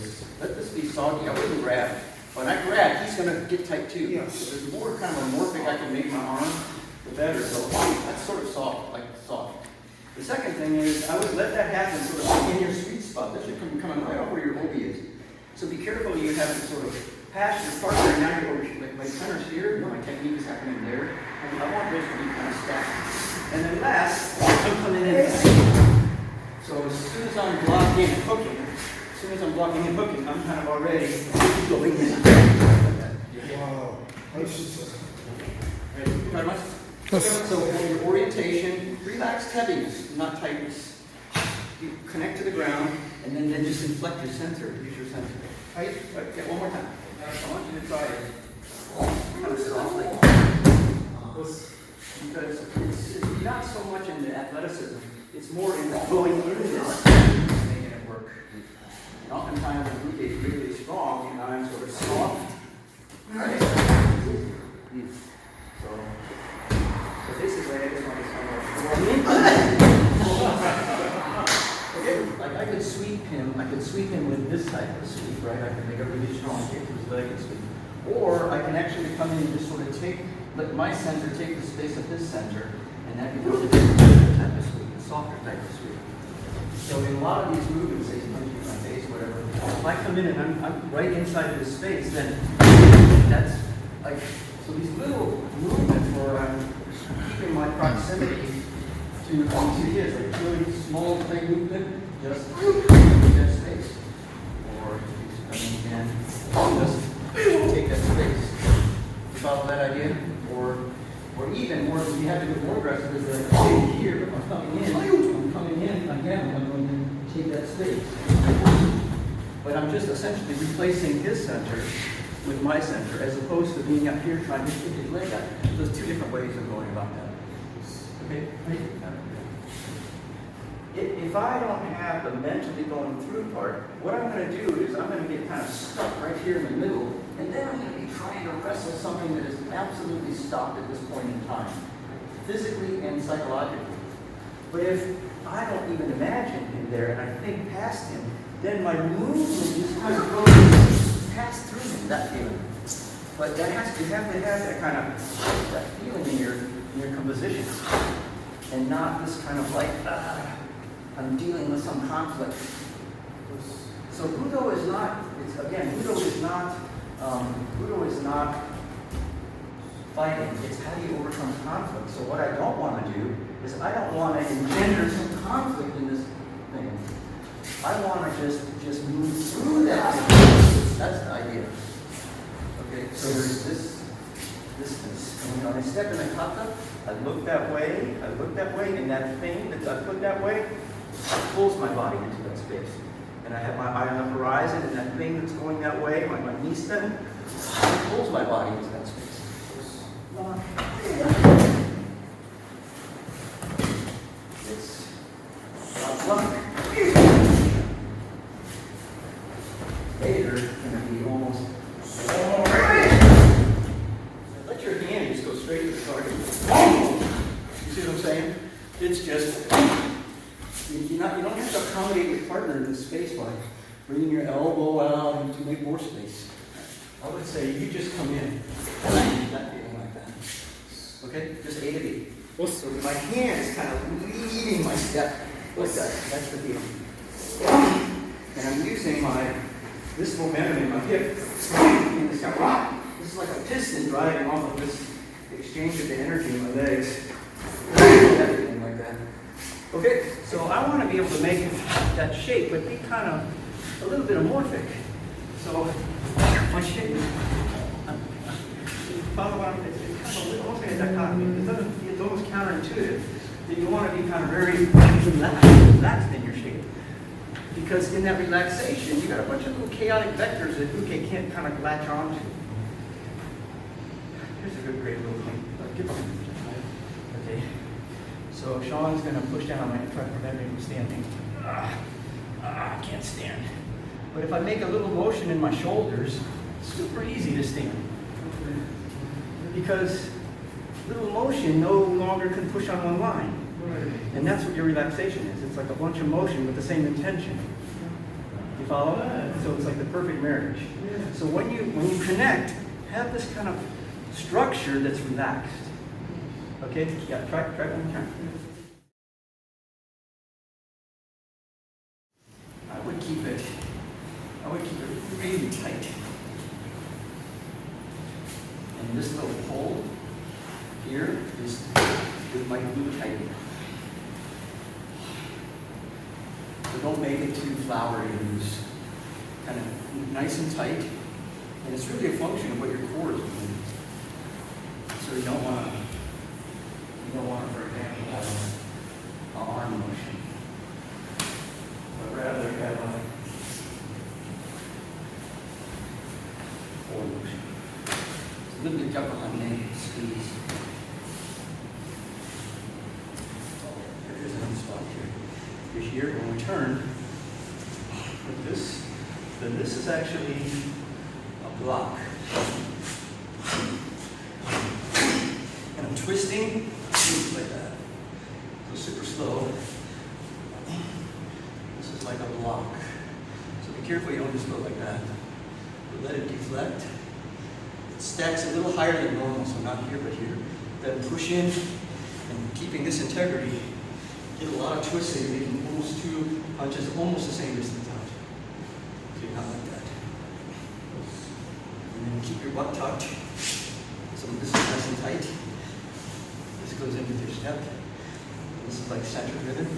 this. Let this be soggy. I wouldn't grab. When I grab, he's going to get tight too. Yeah. So there's more kind of a morphic I can make my arm, the better. So that's sort of soft, like soft. The second thing is I would let that happen sort of in your sweet spot. That should be coming right off where your obi is. So be careful you have to sort of pass your partner. Now you're like my center's here. You know, my technique is happening there. And I want those to be kind of stacked. And then last, I'm coming in. So as soon as I'm blocking and hooking, I'm kind of already going in. Wow. Ready? Very much. So for your orientation, relaxed heaviness, not tightness. You connect to the ground, and then just inflect your center. Use your center. Right? Okay, one more time. I want you to try it kind of softly. Because it's not so much in the athleticism, it's more in the going in this, making it work. And oftentimes the glute is really strong, and I'm sort of soft. Right? So basically, I just want to okay, like I could sweep him with this type of sweep, right? I can make a really strong kick to his leg and sweep. Or I can actually come in and just sort of let my center take the space of his center, and that becomes a different type of sweep, a softer type of sweep. So in a lot of these movements, say punching my face, whatever, if I come in and I'm right inside this space, then that's like, so these little movements where I'm keeping my proximity to his, like really small play movement, just space. Or you come in and just take that space. You follow that idea? Or even more, if you have to get more aggressive, is like here, if I'm coming in, again, I'm going to take that space. But I'm just essentially replacing his center with my center, as opposed to being up here trying to kick his leg out. There's two different ways of going about that. Okay? If I don't have the mentally going through part, what I'm going to do is I'm going to get kind of stuck right here in the middle, and then I'm going to be trying to wrestle something that is absolutely stopped at this point in time, physically and psychologically. But if I don't even imagine him there and I think past him, then my movement just kind of goes past through him, that feeling. But you have to have that kind of that feeling in your composition, and not this kind of like, I'm dealing with some conflict. So Budo is not, Budo is not fighting. It's how do you overcome conflict. So what I don't want to do is I don't want to engender some conflict in this thing. I want to just move through that. That's the idea. Okay, so there's this distance. And when I step in the kata, I look that way, and that thing that I put that way pulls my body into that space. And I have my eye on the horizon, and that thing that's going that way, my knee stem, pulls my body into that space. It's luck. Later, it's going to be almost. Let your hand just go straight to the target. You see what I'm saying? It's just. You don't have to accommodate your partner in this space by bringing your elbow out and to make more space. I would say you just come in. Not feeling like that. Okay? Just A to B. So my hand is kind of leading my step like that. That's the feeling. And I'm using this momentum in my hip. In this is like a piston driving off of this exchange of the energy in my legs. That feeling like that. Okay, so I want to be able to make that shape, but be kind of a little bit amorphic. So my shape, follow what I'm saying? It's kind of almost like a dichotomy. It's almost counterintuitive that you want to be kind of very relaxed in your shape. Because in that relaxation, you got a bunch of little chaotic vectors that Uke can't kind of latch onto. Here's a good great little thing. Okay. So Sean's going to push down on my try to prevent me from standing. I can't stand. But if I make a little motion in my shoulders, it's super easy to stand. Because little motion no longer can push on one line. And that's what your relaxation is. It's like a bunch of motion with the same intention. follow? So it's like the perfect marriage. So when you connect, have this kind of structure that's relaxed. Okay? Yeah, try one more time. I would keep it really tight. And this little hole here is my glue tightener. So don't make it too flowery. Use kind of nice and tight. And it's really a function of what your core is doing. So you don't want to, for example, have an arm motion. But rather have a forward motion. So a little bit jump on me, squeeze. There's another spot here. You're here, when we turn with this, then this is actually a block. And I'm twisting like that. So super slow. This is like a block. So be careful you don't just go like that. But let it deflect. It stacks a little higher than normal, so not here but here. Then push in, and keeping this integrity, get a lot of twisting, making almost two punches almost the same distance out. So you're not like that. And then keep your butt tucked. So this is nice and tight. This goes into your step. This is like center driven.